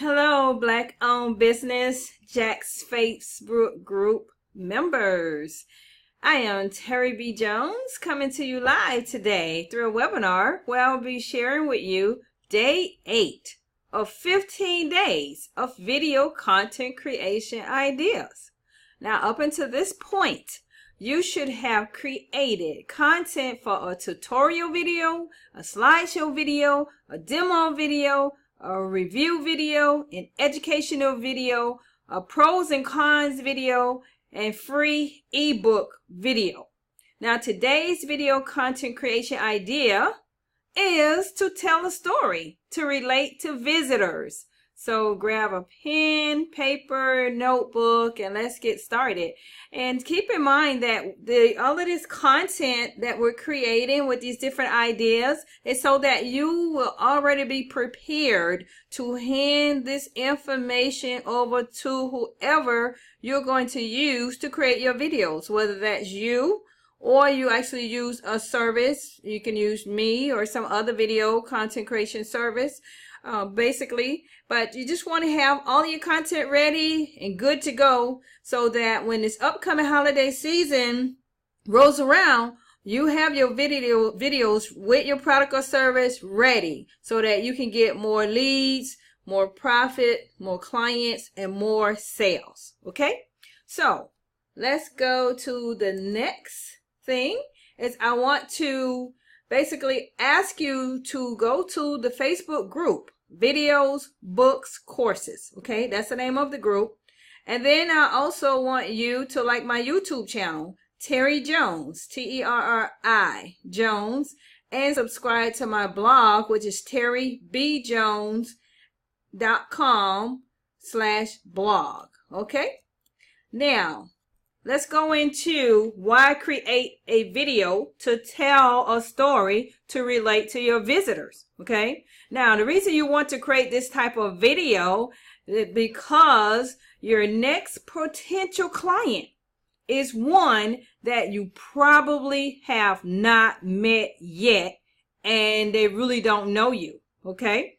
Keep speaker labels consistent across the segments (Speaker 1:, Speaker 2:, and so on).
Speaker 1: Hello, Black-owned business Jack's Facebook group members. I am Terry B. Jones coming to you live today through a webinar where I'll be sharing with you day 8 of 15 days of video content creation ideas. Now, up until this point, you should have created content for a tutorial video, a slideshow video, a demo video, a review video, an educational video, a pros and cons video, and free ebook video. Now, today's video content creation idea is to tell a story to relate to visitors. So grab a pen, paper, notebook, and let's get started. And keep in mind that all of this content that we're creating with these different ideas is so that you will already be prepared to hand this information over to whoever you're going to use to create your videos, whether that's you or you actually use a service. You can use me or some other video content creation service. Basically, but you just want to have all your content ready and good to go so that when this upcoming holiday season rolls around, you have your videos with your product or service ready so that you can get more leads, more profit, more clients, and more sales. Okay, so let's go to the next thing. I want to basically ask you to go to the Facebook group, Videos, Books, Courses. Okay, that's the name of the group. And then I also want you to like my YouTube channel, Terri Jones, Terri Jones, and subscribe to my blog, which is terribjones.com/blog. Okay, now let's go into why create a video to tell a story to relate to your visitors. Okay, now the reason you want to create this type of video is because your next potential client is one that you probably have not met yet and they really don't know you. Okay,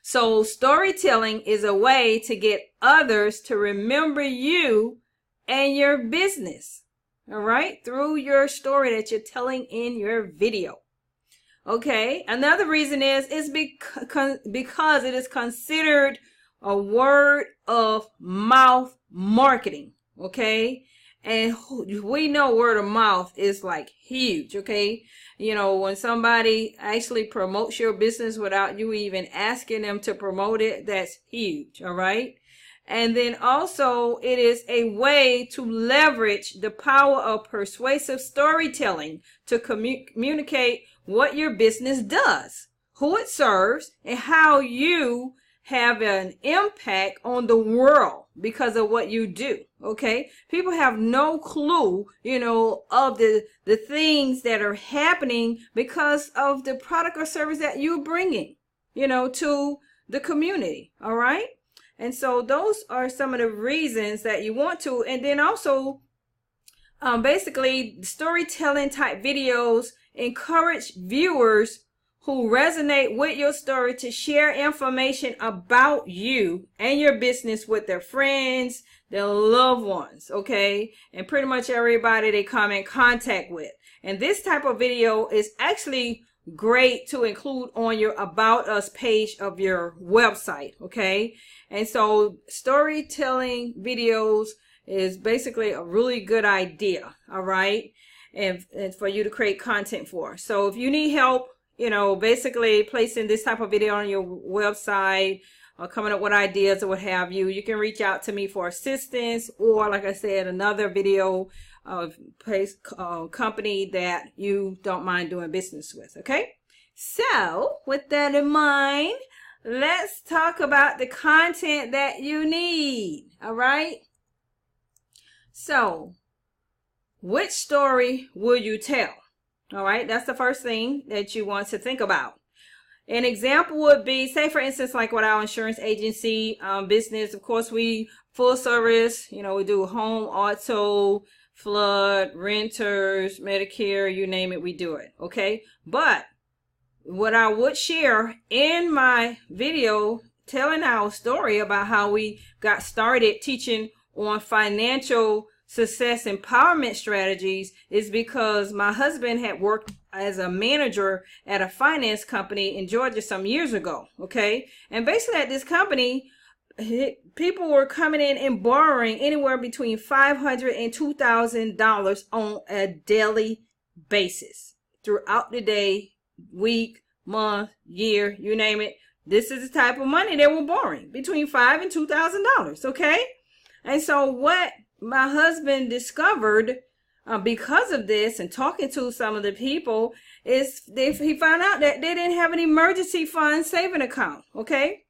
Speaker 1: so storytelling is a way to get others to remember you and your business, all right, through your story that you're telling in your video. Okay, another reason is because it is considered a word of mouth marketing. Okay, and we know word of mouth is like huge. Okay, you know, when somebody actually promotes your business without you even asking them to promote it, that's huge. All right. And then also it is a way to leverage the power of persuasive storytelling to communicate what your business does, who it serves, and how you have an impact on the world because of what you do. Okay, people have no clue, you know, of the things that are happening because of the product or service that you're bringing, you know, to the community. All right. And so those are some of the reasons that you want to. And then also, basically, storytelling type videos encourage viewers who resonate with your story to share information about you and your business with their friends, their loved ones, okay? And pretty much everybody they come in contact with. And this type of video is actually great to include on your About Us page of your website, okay? And so storytelling videos is basically a really good idea, all right? And for you to create content for. So if you need help, you know, basically placing this type of video on your website or coming up with ideas or what have you, you can reach out to me for assistance, or like I said, another video company that you don't mind doing business with. Okay, so with that in mind, let's talk about the content that you need. All right, so which story will you tell? All right, that's the first thing that you want to think about. An example would be, say for instance, like with our insurance agency business, of course we full service, you know, we do home, auto, flood, renters, Medicare, you name it, we do it. Okay, but what I would share in my video telling our story about how we got started teaching on financial success empowerment strategies is because my husband had worked as a manager at a finance company in Georgia some years ago. Okay. And basically at this company, people were coming in and borrowing anywhere between $500 and $2,000 on a daily basis throughout the day, week, month, year, you name it. This is the type of money they were borrowing, between $5,000 and $2,000. Okay. And so what my husband discovered because of this and talking to some of the people is he found out that they didn't have an emergency fund saving account. Okay.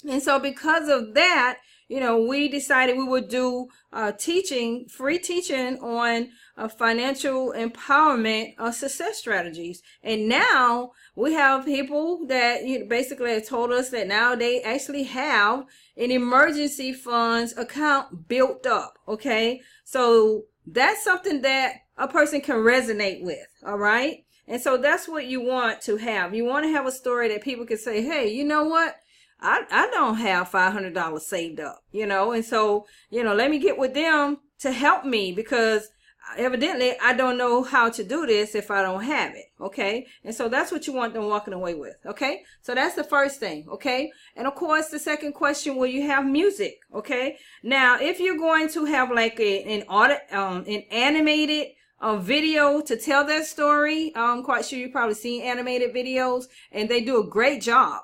Speaker 1: And so because of that, we decided we would do free teaching on financial empowerment success strategies. And now we have people that basically have told us that now they actually have an emergency funds account built up. Okay. So that's something that a person can resonate with. All right. And so that's what you want to have. You want to have a story that people can say, hey, you know what? I don't have $500 saved up, and so, let me get with them to help me, because evidently I don't know how to do this if I don't have it. Okay. And so that's what you want them walking away with. Okay. So that's the first thing. Okay. And of course, the second question, will you have music? Okay. Now, if you're going to have like an animated video to tell that story, I'm quite sure you've probably seen animated videos, and they do a great job,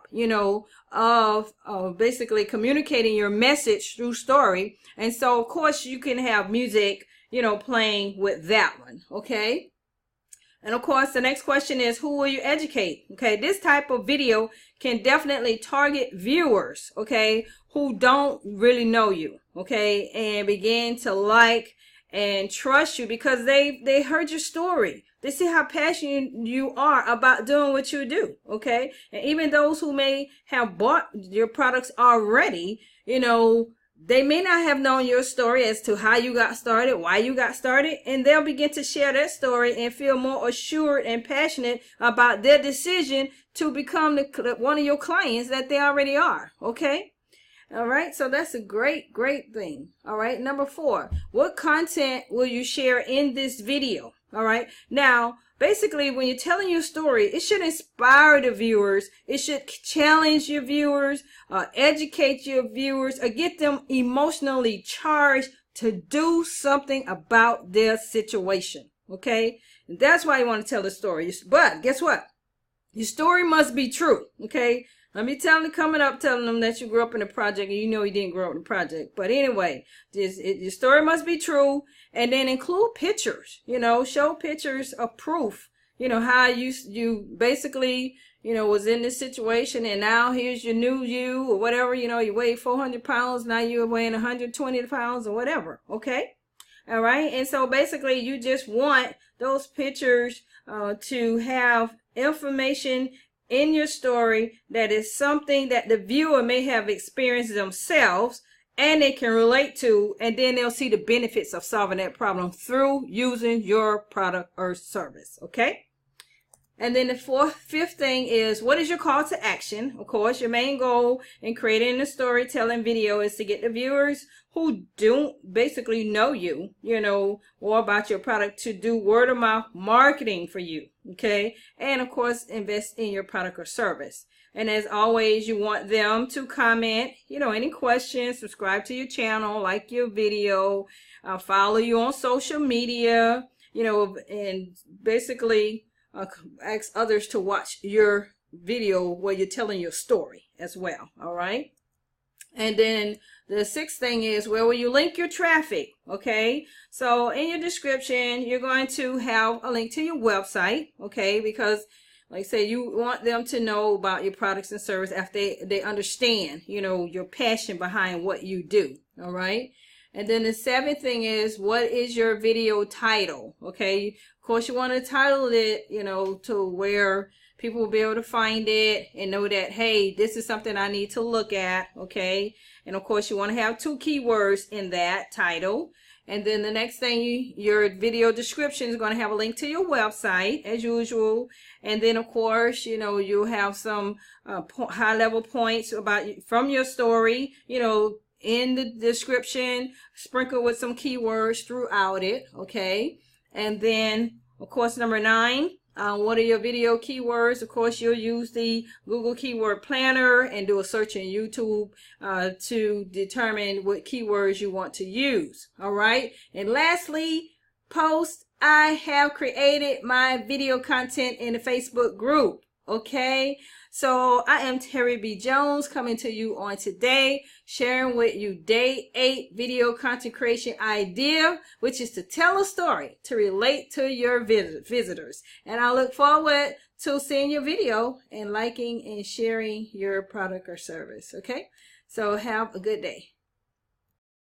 Speaker 1: of basically communicating your message through story. And so, of course, you can have music, playing with that one. Okay. And of course, the next question is, who will you educate? Okay. This type of video can definitely target viewers, okay, who don't really know you, okay, and begin to like and trust you because they heard your story. They see how passionate you are about doing what you do, okay? And even those who may have bought your products already, they may not have known your story as to how you got started, why you got started, and they'll begin to share their story and feel more assured and passionate about their decision to become one of your clients that they already are, okay? All right, so that's a great thing. All right, number 4, what content will you share in this video? All right, now, basically, when you're telling your story, it should inspire the viewers. It should challenge your viewers, educate your viewers, or get them emotionally charged to do something about their situation. Okay, and that's why you want to tell the story. But guess what? Your story must be true. Okay. Let me telling them that you grew up in a project and you didn't grow up in a project. But anyway, your story must be true, and then include pictures, show pictures of proof, how you basically, was in this situation and now here's your new you or whatever, you weigh 400 pounds. Now you're weighing 120 pounds or whatever. Okay. All right. And so basically you just want those pictures to have information in your story that is something that the viewer may have experienced themselves and they can relate to, and then they'll see the benefits of solving that problem through using your product or service. Okay. And then the fifth thing is, what is your call to action? Of course, your main goal in creating a storytelling video is to get the viewers who don't basically know you, or about your product to do word of mouth marketing for you. Okay. And of course, invest in your product or service. And as always, you want them to comment, any questions, subscribe to your channel, like your video, follow you on social media, and basically ask others to watch your video where you're telling your story as well. All right. And then the sixth thing is, where will you link your traffic? Okay. So in your description, you're going to have a link to your website. Okay. Because like I say, you want them to know about your products and services after they understand, your passion behind what you do. All right. And then the seventh thing is, what is your video title? Okay. Of course, you want to title it, to where people will be able to find it and know that, hey, this is something I need to look at. Okay. And of course, you want to have 2 keywords in that title. And then the next thing, your video description is going to have a link to your website as usual. And then of course, you know, you'll have some high level points about from your story, you know, in the description, sprinkle with some keywords throughout it. Okay. And then of course, number 9, what are your video keywords? Of course, you'll use the Google Keyword Planner and do a search in YouTube to determine what keywords you want to use. All right. And lastly, post. I have created my video content in the Facebook group. Okay. So I am Terri B. Jones coming to you on today, sharing with you day 8 video content creation idea, which is to tell a story to relate to your visitors. And I look forward to seeing your video and liking and sharing your product or service. Okay. So have a good day.